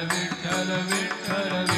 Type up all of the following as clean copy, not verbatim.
विठ्ठल विठ्ठल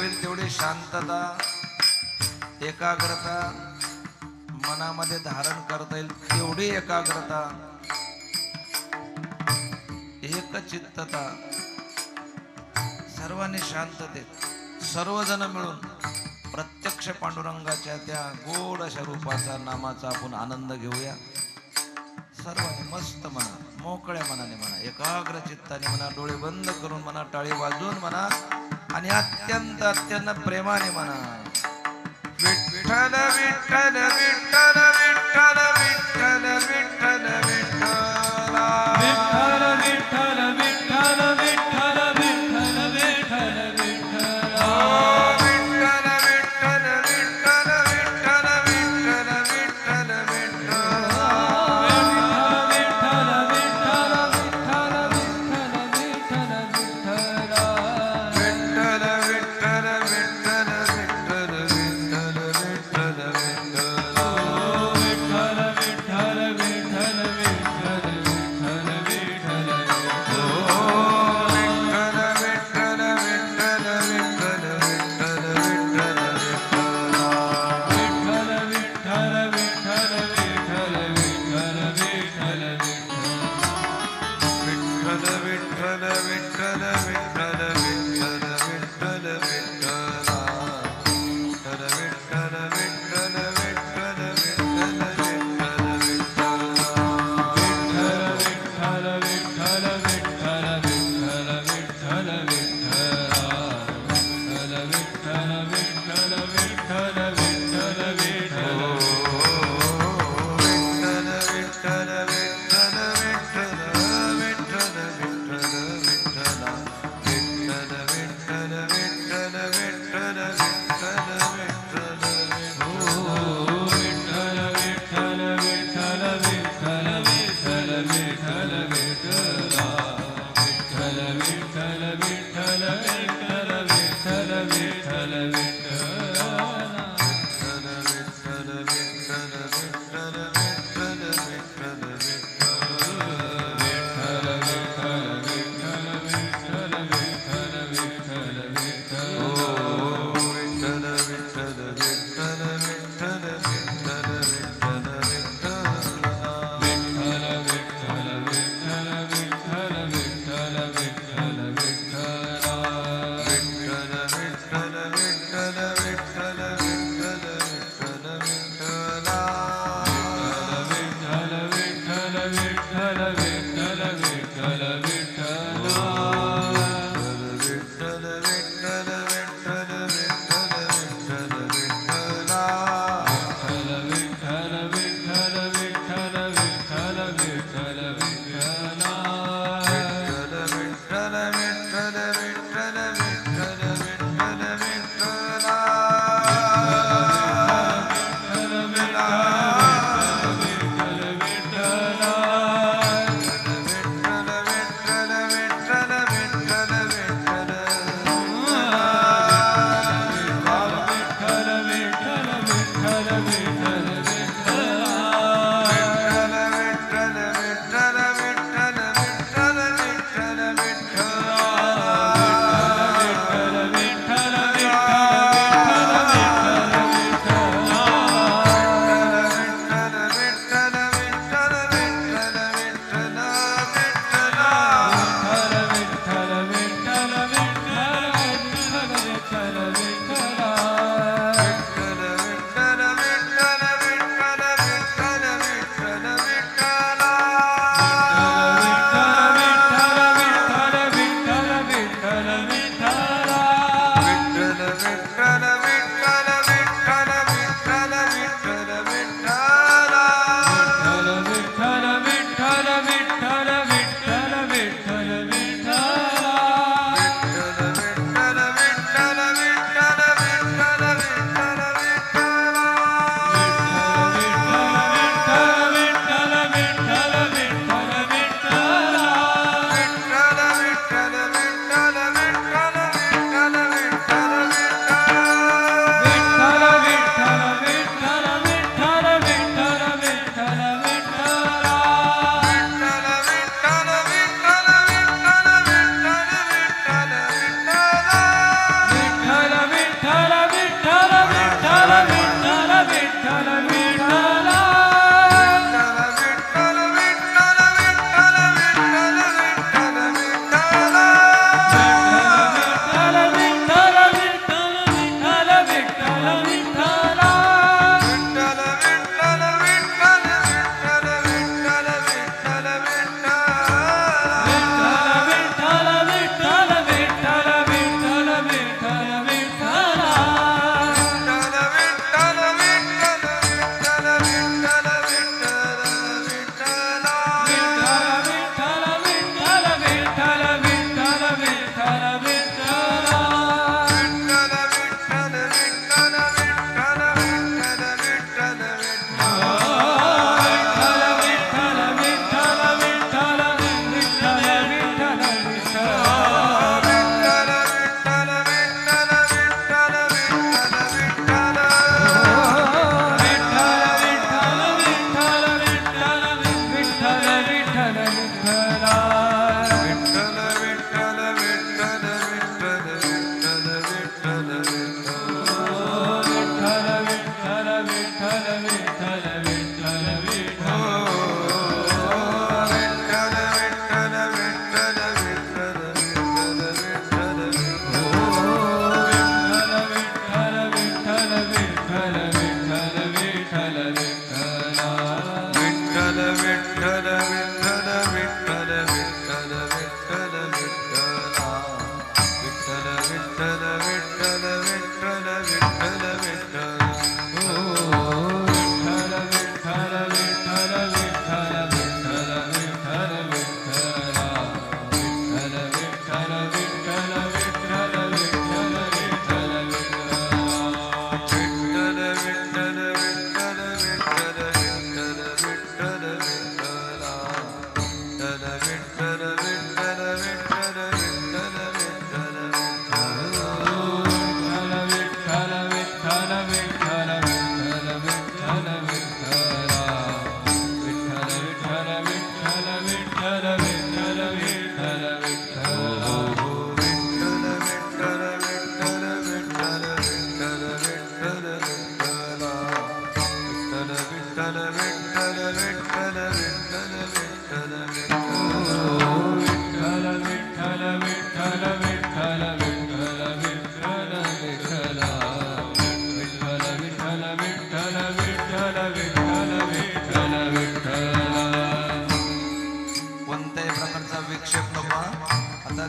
होईल तेवढी शांतता एकाग्रता मनामध्ये धारण करता येईल तेवढी एकाग्रता एकचित्तता सर्वांनी शांततेत सर्वजण मिळून प्रत्यक्ष पांडुरंगाच्या त्या गोड अशा रूपाचा नामाचा आपण आनंद घेऊया. सर्वांनी मस्त म्हणा, मोकळ्या मनाने म्हणा, एकाग्र चित्ताने म्हणा, डोळे बंद करून म्हणा, टाळी वाजवून म्हणा आणि अत्यंत अत्यंत प्रेमाने म्हणा. विठ्ठल विठ्ठल विठ्ठल विठ्ठल विठ्ठल विठ्ठल विठ्ठल विठ्ठल विठ्ठल विठ्ठल विठ्ठल विठ्ठल विठ्ठल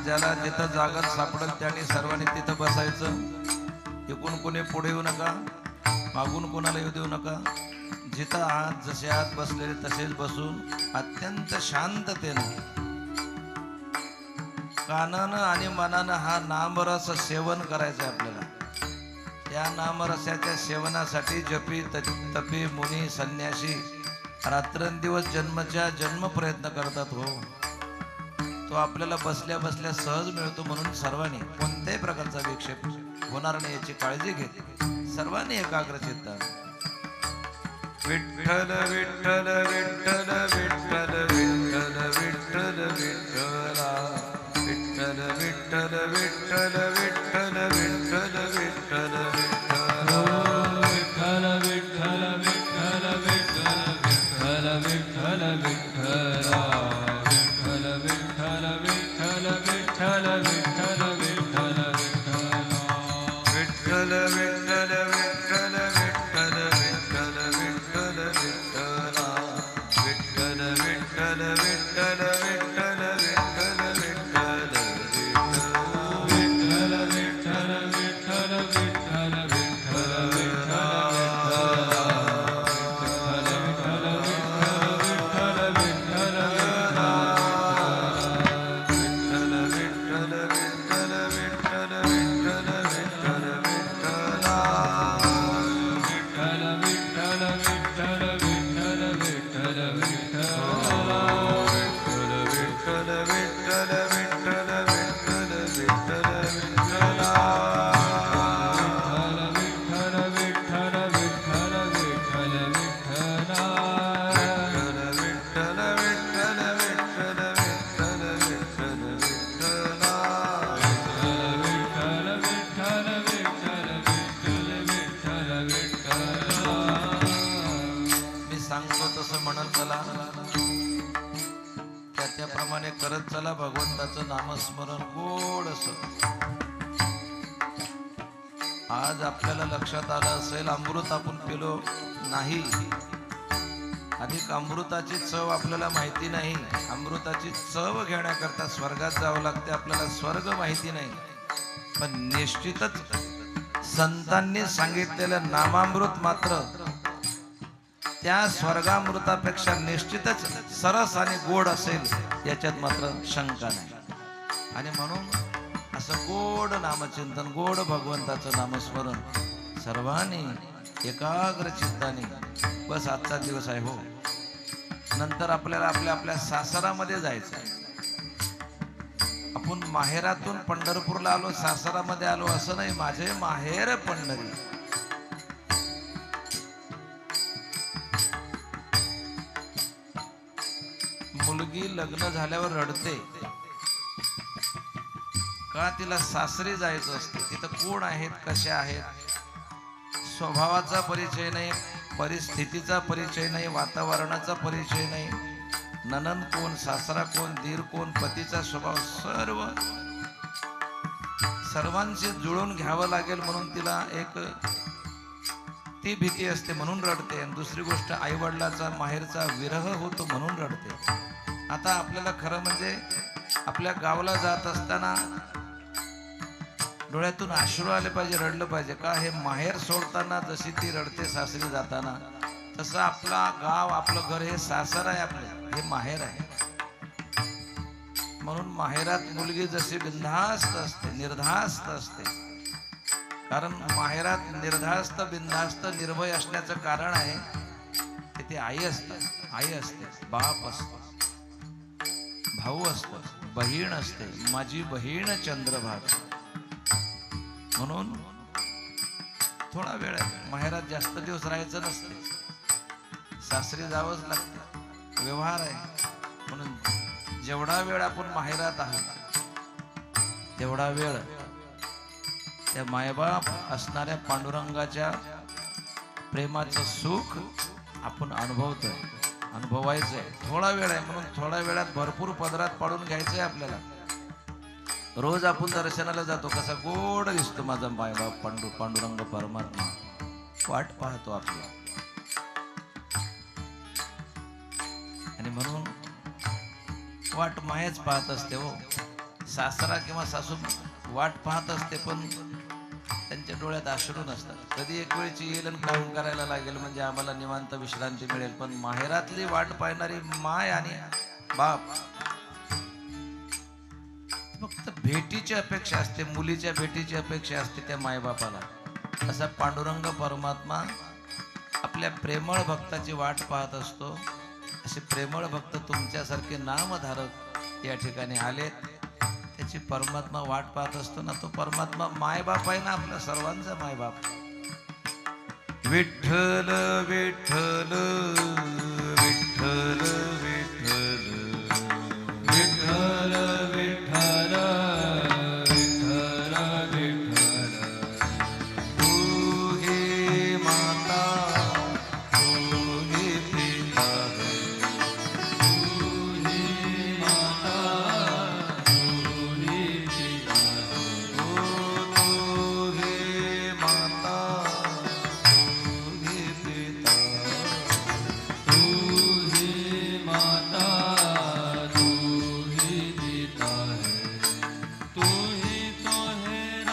ज्याला जिथं जागा सापडेल त्याने सर्वांनी तिथं बसायचं. एकूण कोणी पुढे येऊ नका, मागून कोणाला येऊ देऊ नका. जिथं आहात जसे आत बसलेले तसेच बसून अत्यंत शांततेनं कानानं आणि मनानं हा नामरस सेवन करायचं आहे आपल्याला. या नामरसाच्या सेवनासाठी जपी तपी मुनी संन्यासी रात्रंदिवस जन्मच्या जन्म प्रयत्न करतात. हो, तो आपल्याला बसल्या बसल्या सहज मिळतो. म्हणून सर्वांनी कोणत्याही प्रकारचा विक्षेप होणार नाही याची काळजी घेत सर्वांनी एकाग्रचित्त विठ्ठल विठ्ठल विठ्ठल विठ्ठल विठ्ठल विठ्ठल विठ्ठला विठ्ठल विठ्ठल विठ्ठल विठ्ठल विठ्ठल विठ्ठल विठ्ठल विठ्ठल विठ्ठल विठ्ठल विठ्ठल विठ्ठल विठ्ठला त्याप्रमाणे करत चला. भगवंताचं नामस्मरण गोड असं. आज आपल्याला लक्षात आलं असेल अमृत आपण पिलो नाही. अधिक अमृताची चव आपल्याला माहिती नाही. अमृताची चव घेण्याकरता स्वर्गात जावं लागते. आपल्याला स्वर्ग माहिती नाही. पण निश्चितच संतांनी सांगितलेलं नामामृत मात्र त्या स्वर्गामृतापेक्षा निश्चितच सरस आणि गोड असेल याच्यात मात्र शंका नाही. आणि म्हणून असं गोड नामचिंतन, गोड भगवंताचं नामस्मरण सर्वांनी एकाग्र चित्ताने. बस आजचा दिवस आहे. हो, नंतर आपल्याला आपल्या आपल्या सासरामध्ये जायचं आहे. आपण माहेरातून पंढरपूरला आलो, सासरामध्ये आलो असं नाही. माझे माहेर पंढरी. मुलगी लग्न झाल्यावर रडते का? तिला सासरी जायचं असते. तिथं कोण आहेत, कशा आहेत, स्वभावाचा परिचय नाही, परिस्थितीचा परिचय नाही, वातावरणाचा परिचय नाही. नणंद कोण, सासरा कोण, दीर कोण, पतीचा स्वभाव सर्वांशी जुळून घ्यावं लागेल. म्हणून तिला ती भीती असते म्हणून रडते, आणि दुसरी गोष्ट आई वडिलाचा माहेरचा विरह होतो म्हणून रडते. आता आपल्याला खरं म्हणजे आपल्या गावाला जात असताना डोळ्यातून अश्रू आले पाहिजे, रडलं पाहिजे. का हे माहेर सोडताना जशी ती रडते सासरी जाताना, तसं आपला गाव आपलं घर हे सासर आहे, आपलं हे माहेर आहे. म्हणून माहेरात मुलगी जशी बिनधास्त असते, निर्धास्त असते. कारण माहेरात निर्धास्त बिनधास्त निर्भय असण्याचं कारण आहे की ते आई असते, आई असते, बाप असतो, भाऊ असतो, बहीण असते. माझी बहीण चंद्रभागा. म्हणून थोडा वेळ माहेरात जास्त दिवस राहायचं नसते, सासरी जावंच लागतं, व्यवहार आहे. म्हणून जेवढा वेळ आपण माहेरात आहोत तेवढा वेळ त्या मायबाप असणाऱ्या पांडुरंगाच्या प्रेमाचं सुख आपण अनुभवतोय, अनुभवायचंय. थोडा वेळ आहे म्हणून थोड्या वेळात भरपूर पदरात पाडून घ्यायचंय आपल्याला. रोज आपण दर्शनाला जातो, कसा गोड दिसतो माझा मायबाप पांडुरंग परमात्मा, वाट पाहतो आपली. आणि म्हणून वाट मायच पाहत असते हो. सासरा किंवा सासू वाट पाहत असते, पण त्यांच्या डोळ्यात अश्रू नसतात. कधी एक वेळची येईल आणि काम करायला लागेल म्हणजे आम्हाला निवांत विश्रांती मिळेल. पण माहेरातली वाट पाहणारी माय आणि बाप फक्त भेटीची अपेक्षा असते, मुलीच्या भेटीची अपेक्षा असते त्या मायबापाला. असा पांडुरंग परमात्मा आपल्या प्रेमळ भक्ताची वाट पाहत असतो. असे प्रेमळ भक्त तुमच्यासारखे नामधारक या ठिकाणी आलेत, त्याची परमात्मा वाट पाहत असतो ना. तो परमात्मा मायबाप आहे ना, आपल्या सर्वांचा मायबाप. विठ्ठल विठ्ठल विठ्ठल विठ्ठल विठ्ठल विठ्ठल विठ्ठल विठ्ठल. तू ही माता, तू ही पिता, तू ही माता, तू ही पिता. तू ही माता, तू ही पिता, तू ही माता,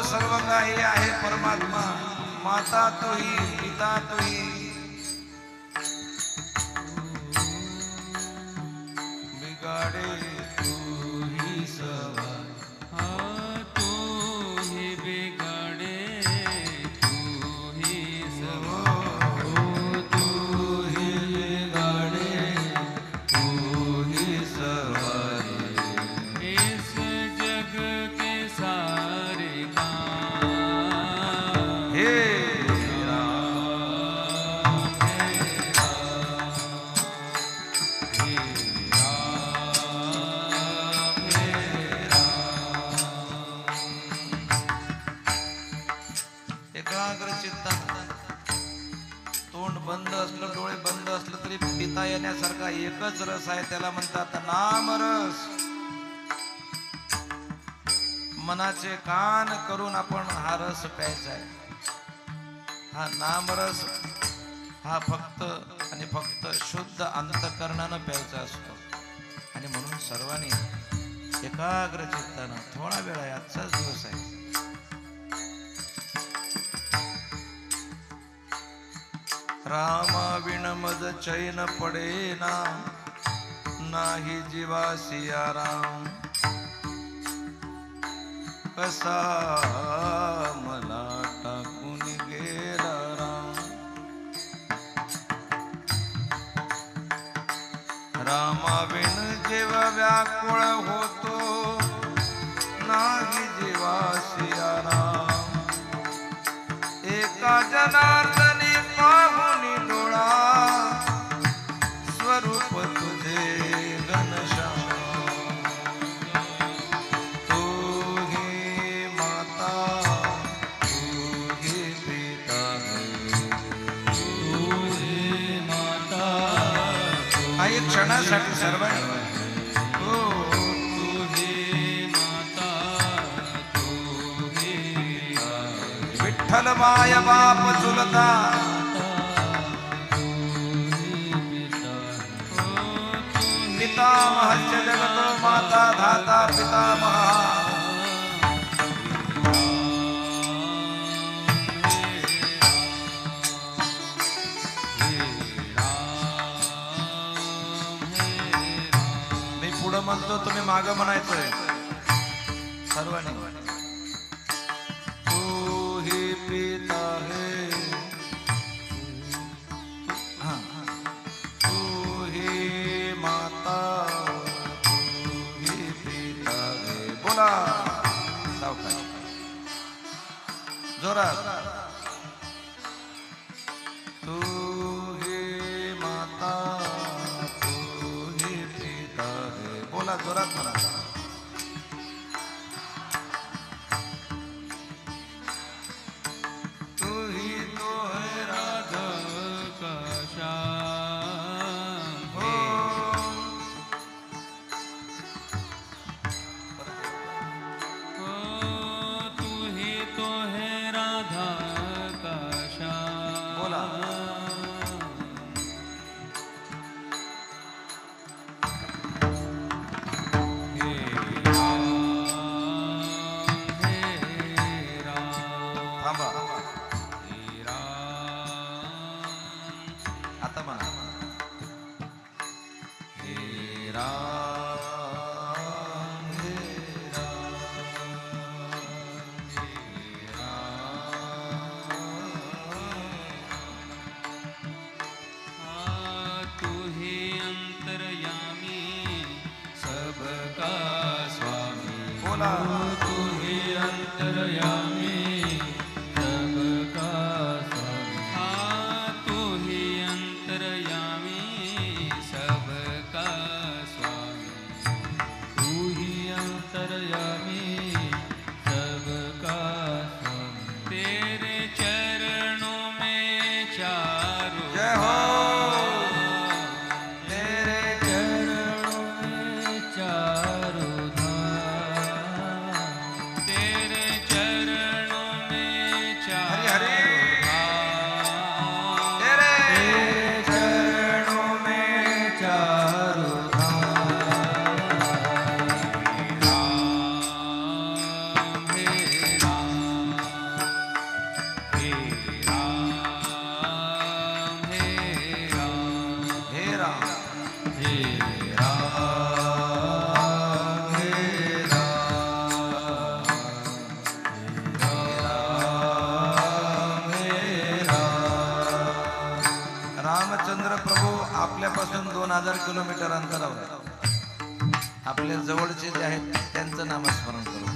सर्व काही आहे परमात्मा. माता तो ही, पिता तो ही, बिगाडे तू ही सवा. तू ही बिगाडे तू ही सवा. तू ही बिगाडे तू ही सवारी. इस जग के सारे एकाग्र चित्तानं, तोंड बंद असलं, डोळे बंद असलं तरी पिता येण्यासारखा एकच रस आहे, त्याला म्हणतात नामरस. मनाचे कान करून आपण हा रस प्यायचा आहे. हा नामरस हा फक्त आणि फक्त शुद्ध अंतःकरणानं प्यायचा असतो. आणि म्हणून सर्वांनी एकाग्र चित्तानं, थोडा वेळ आहे, आजचाच दिवस आहे, रामा विण मज चैन पडेना, नाही जीवा सिया राम. कसा मला टाकून गेला राम. रामाविण जीव व्याकुळ होतो नाही जीवा सिया राम एका जनार्दनी पाहुनी डोळा स्वरूप तुझे घनश्याम तू ही माता तू ही पिता काही क्षणासाठी सर्वांनी विठ्ठल माय बाप चुलता पितामहश्च जगतो माता धाता पितामह पुढं म्हणतो तुम्ही मागं म्हणायचंय सर्वांनी तू ही पिता है तू ही माता तू ही पिता है बोला सावकाश जोरात तू ही माता बोला जोरात म्हणा तू ही तो है राधा का श्याम हो तू ही तो है राधा का श्याम बोला आता म्हणा हे राम हे तू ही अंतर्यामी सबका स्वामी बोला तू ही अंतर्यामी सबका स्वामी तू ही अंतर्यामी सबका स्वामी तू ही अंतर्यामी सबका स्वामी तेरे चरणों में चारों जय हो तेरे चरणों में चारों धाम तेरे चरणों में चारों हरि धाम तेरे चरणों में चारों धाम राम हे राम हे राम हे राम हे राम हे राम हे राम रामचंद्र प्रभू आपल्यापासून 2000 किलोमीटर अंतरावर आहे. आपल्या जवळचे जे आहेत त्यांचं नामस्मरण करू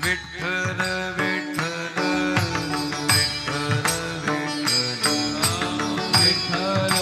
विठ्ठल विठ्ठल विठ्ठल विठ्ठल विठ्ठल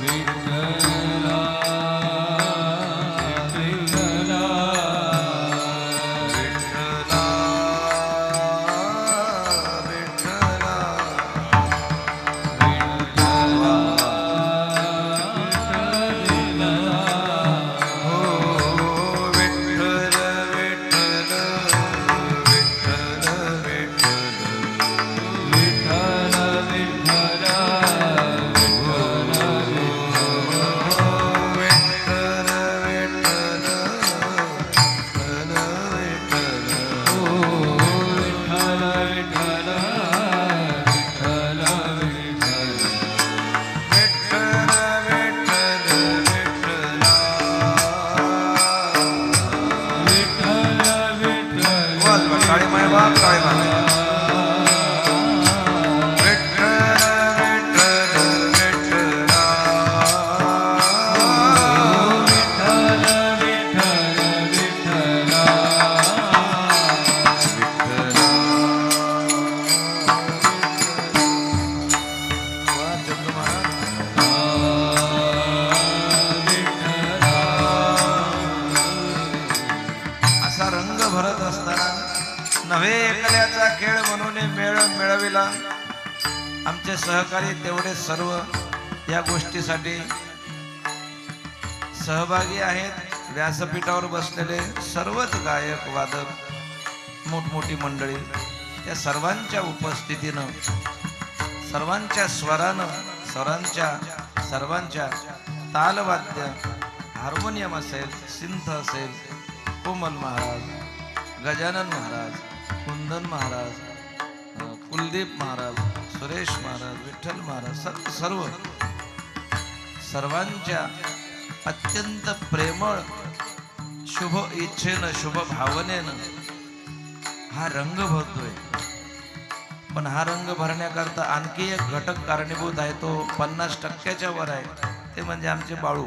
विठ्ठला विठ्ठला असा रंग भरत असताना नव्हे एकल्याचा खेळ म्हणून मेळ मिळविला. आमचे सहकारी तेवढे सर्व या गोष्टीसाठी सहभागी आहेत. व्यासपीठावर बसलेले सर्वच गायक वादक मोठमोठी मंडळी या सर्वांच्या उपस्थितीनं सर्वांच्या स्वरानं सर्वांच्या तालवाद्य हार्मोनियम असेल सिंथ असेल कोमल महाराज गजानन महाराज कुंदन महाराज कुलदीप महाराज सुरेश महाराज विठ्ठल महाराज सर्वांच्या अत्यंत प्रेमळ शुभ इच्छेनं शुभ भावनेनं हा रंग भरतोय. पण हा रंग भरण्याकरता आणखी एक घटक कारणीभूत आहे, तो 50% वर आहे, ते म्हणजे आमचे बाळू.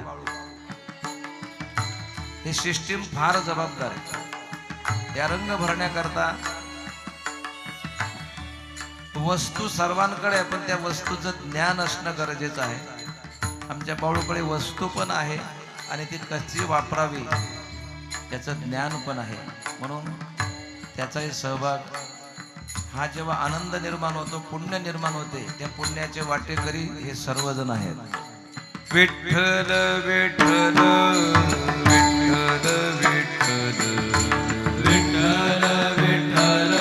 ही सिस्टीम फार जबाबदार आहे. या रंग भरण्याकरता वस्तू सर्वांकडे आहे, पण त्या वस्तूचं ज्ञान असणं गरजेचं आहे. आमच्या बाळूकडे वस्तू पण आहे आणि ती कशी वापरावी त्याचं ज्ञान पण आहे. म्हणून त्याचाही सहभाग हा जेव्हा आनंद निर्माण होतो, पुण्य निर्माण होते, त्या पुण्याचे वाटेकरी हे सर्वजण आहेत. विठ्ठल विठ्ठल विठ्ठल विठ्ठल विठ्ठल विठ्ठल विठ्ठल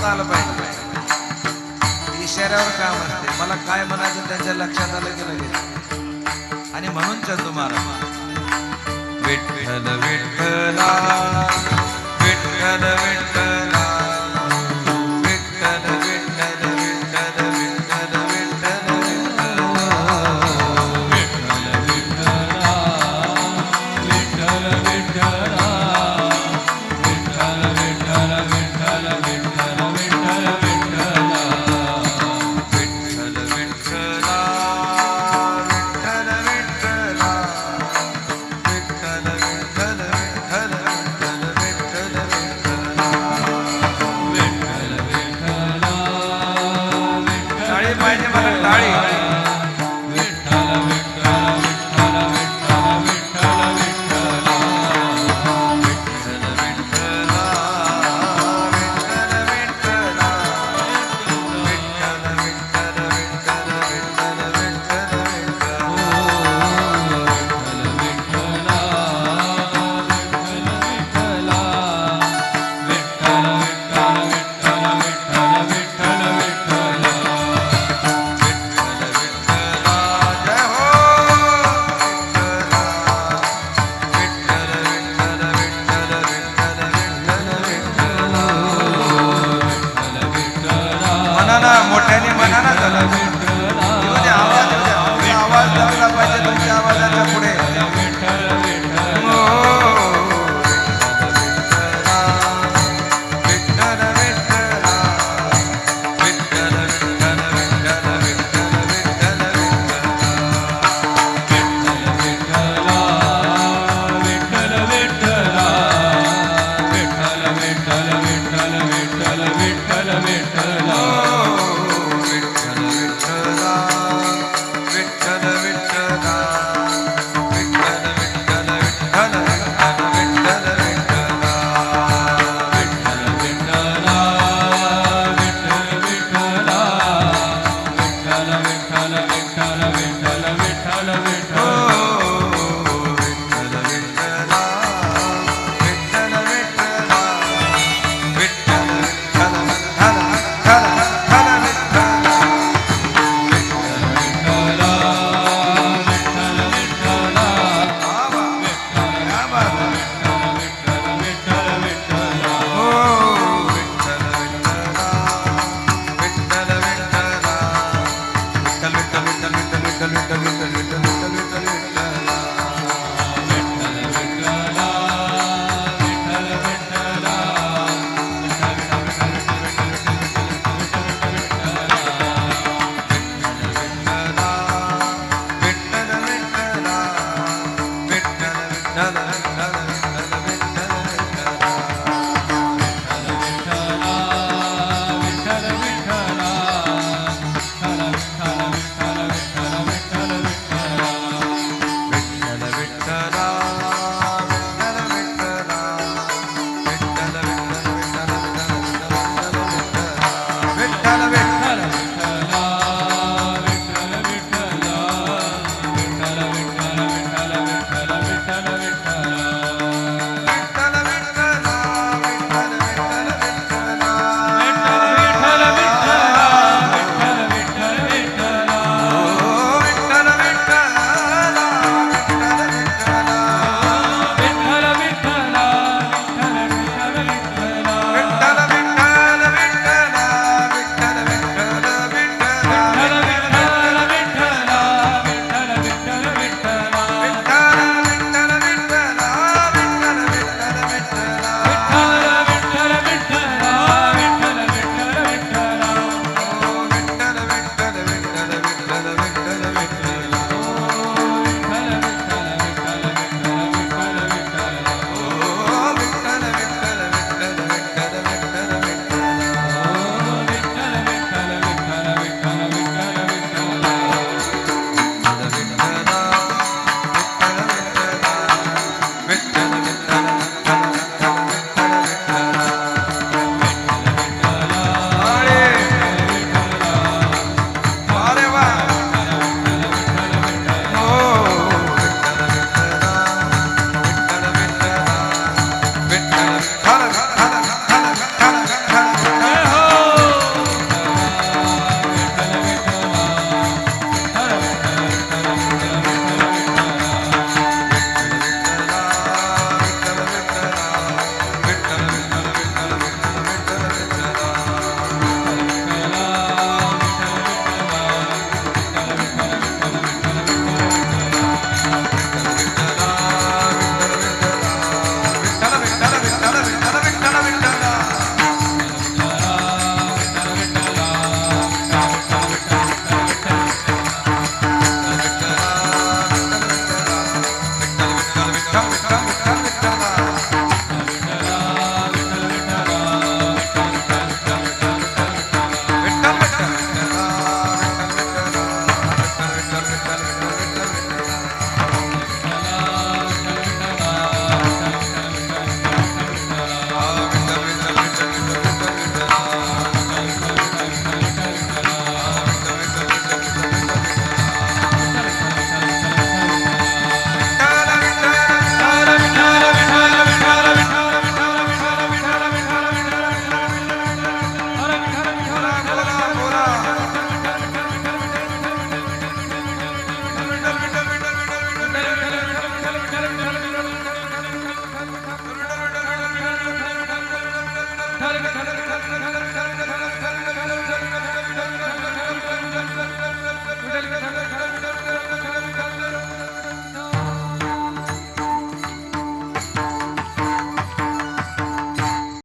आलं पाहिजे. इशाऱ्यावर काम असते. मला काय म्हणायचं त्यांच्या लक्षात आलं की लगेच. आणि म्हणून चंदू महाराज विठ्ठल विठ्ठला विठ्ठल विठ्ठला विठ्ठल विठ्ठल विठ्ठल विठ्ठल विठ्ठल मोठ्याने म्हणा ना त्याला. येऊ द्या, आवाज येऊ द्या. तुमचा आवाज लागला पाहिजे तुमच्या आवाजाच्या पुढे. विठ्ठल विठ्ठल विठ्ठल विठ्ठल